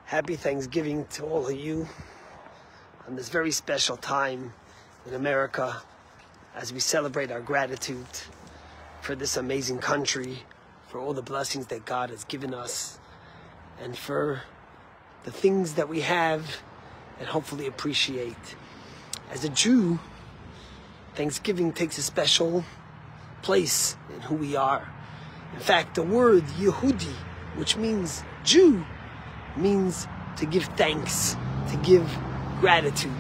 Happy Thanksgiving to all of you on this very special time in America as we celebrate our gratitude for this amazing country, for all the blessings that God has given us, and for the things that we have and hopefully appreciate. As a Jew, Thanksgiving takes a special place in who we are. In fact, the word Yehudi, which means Jew, means to give thanks, to give gratitude.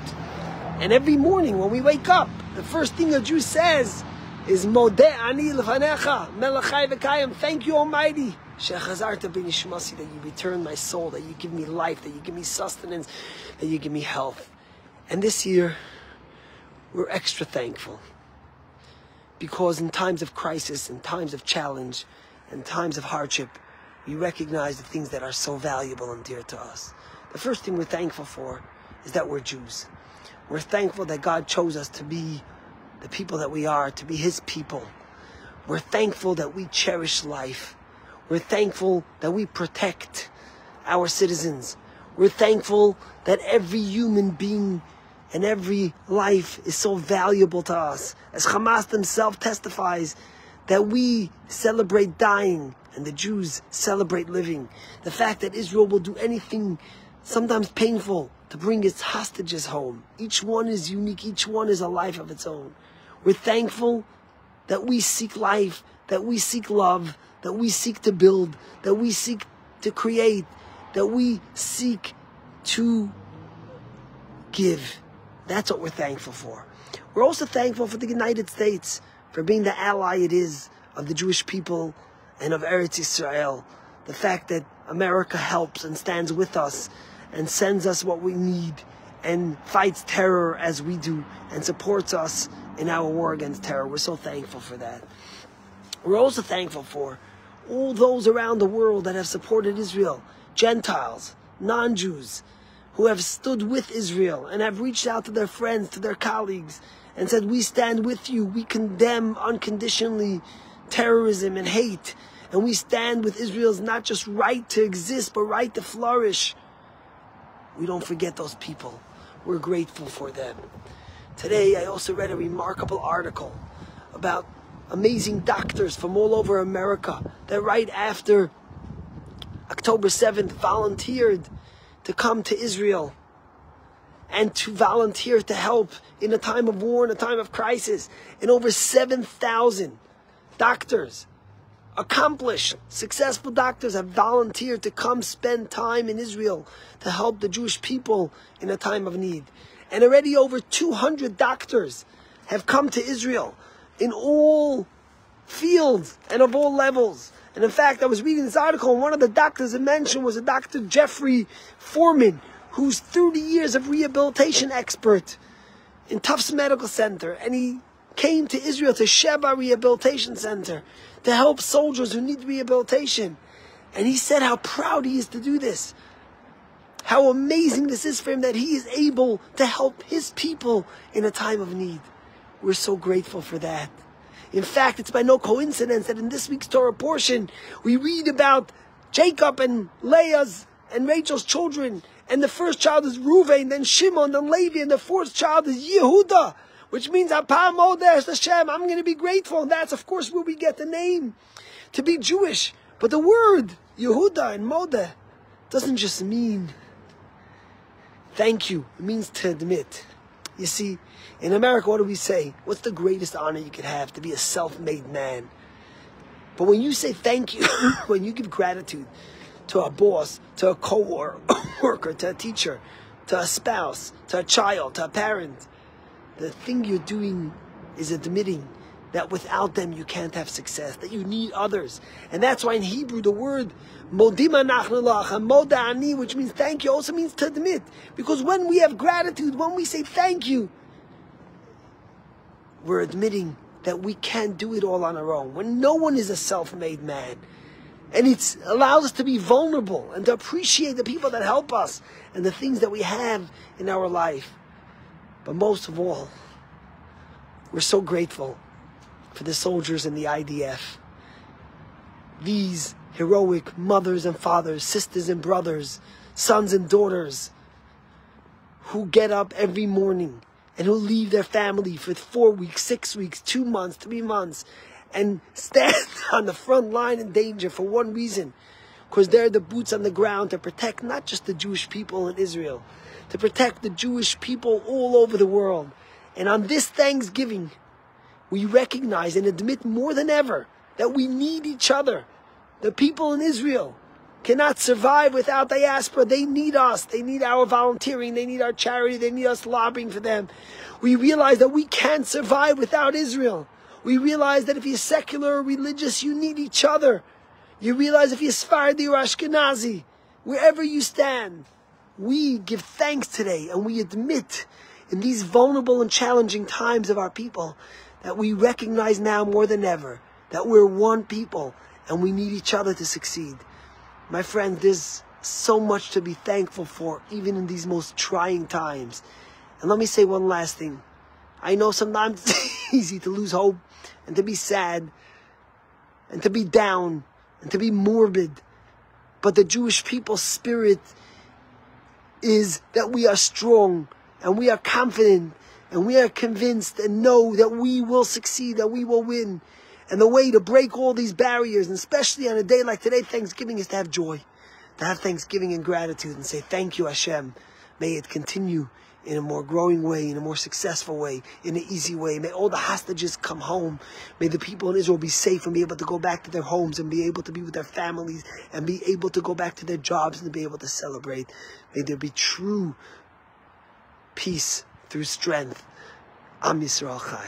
And every morning when we wake up, the first thing a Jew says is Modeh ani lefanecha melachai v'kayim. Thank you, Almighty, shechazarta b'nishmasi, that you return my soul, that you give me life, that you give me sustenance, that you give me health. And this year, we're extra thankful because in times of crisis, in times of challenge, in times of hardship, we recognize the things that are so valuable and dear to us. The first thing we're thankful for is that we're Jews. We're thankful that God chose us to be the people that we are, to be His people. We're thankful that we cherish life. We're thankful that we protect our citizens. We're thankful that every human being and every life is so valuable to us. As Hamas himself testifies, that we celebrate dying and the Jews celebrate living. The fact that Israel will do anything, sometimes painful, to bring its hostages home. Each one is unique. Each one is a life of its own. We're thankful that we seek life, that we seek love, that we seek to build, that we seek to create, that we seek to give. That's what we're thankful for. We're also thankful for the United States, for being the ally it is of the Jewish people and of Eretz Yisrael. The fact that America helps and stands with us and sends us what we need and fights terror as we do and supports us in our war against terror. We're so thankful for that. We're also thankful for all those around the world that have supported Israel, Gentiles, non-Jews, who have stood with Israel and have reached out to their friends, to their colleagues, and said, we stand with you, we condemn unconditionally terrorism and hate, and we stand with Israel's not just right to exist, but right to flourish. We don't forget those people. We're grateful for them. Today, I also read a remarkable article about amazing doctors from all over America that right after October 7th volunteered to come to Israel and to volunteer to help in a time of war, in a time of crisis. And over 7,000 doctors, accomplished, successful doctors, have volunteered to come spend time in Israel to help the Jewish people in a time of need. And already over 200 doctors have come to Israel in all fields and of all levels. And in fact, I was reading this article, and one of the doctors it mentioned was a Dr. Jeffrey Foreman, who's 30 years of rehabilitation expert in Tufts Medical Center. And he came to Israel, to Sheba Rehabilitation Center, to help soldiers who need rehabilitation. And he said how proud he is to do this. How amazing this is for him that he is able to help his people in a time of need. We're so grateful for that. In fact, it's by no coincidence that in this week's Torah portion, we read about Jacob and Leah's and Rachel's children. And the first child is Reuven, then Shimon, then Levi, and the fourth child is Yehuda, which means Apam Modeh Hashem, I'm going to be grateful. And that's, of course, where we get the name, to be Jewish. But the word Yehuda and Modeh doesn't just mean thank you. It means to admit. You see, in America, what do we say? What's the greatest honor you could have? To be a self-made man. But when you say thank you, when you give gratitude to a boss, to a co-worker, to a teacher, to a spouse, to a child, to a parent, the thing you're doing is admitting that without them you can't have success, that you need others. And that's why in Hebrew the word modim anachnu lach and moda ani, which means thank you, also means to admit. Because when we have gratitude, when we say thank you, we're admitting that we can't do it all on our own. When no one is a self-made man. And it allows us to be vulnerable and to appreciate the people that help us and the things that we have in our life. But most of all, we're so grateful for the soldiers in the IDF. These heroic mothers and fathers, sisters and brothers, sons and daughters who get up every morning and who leave their family for 4 weeks, 6 weeks, 2 months, 3 months, and stand on the front line in danger for one reason, because they're the boots on the ground to protect not just the Jewish people in Israel, to protect the Jewish people all over the world. And on this Thanksgiving, we recognize and admit more than ever that we need each other. The people in Israel cannot survive without diaspora. They need us. They need our volunteering. They need our charity. They need us lobbying for them. We realize that we can't survive without Israel. We realize that if you're secular or religious, you need each other. You realize if you're Sephardi or Ashkenazi, wherever you stand, we give thanks today and we admit in these vulnerable and challenging times of our people that we recognize now more than ever that we're one people and we need each other to succeed. My friends, there's so much to be thankful for, even in these most trying times. And let me say one last thing. I know sometimes it's easy to lose hope and to be sad and to be down and to be morbid. But the Jewish people's spirit is that we are strong and we are confident and we are convinced and know that we will succeed, that we will win. And the way to break all these barriers, and especially on a day like today, Thanksgiving, is to have joy. To have thanksgiving and gratitude and say, thank you, Hashem. May it continue in a more growing way, in a more successful way, in an easy way. May all the hostages come home. May the people in Israel be safe and be able to go back to their homes and be able to be with their families and be able to go back to their jobs and be able to celebrate. May there be true peace through strength. Am Yisrael Chai.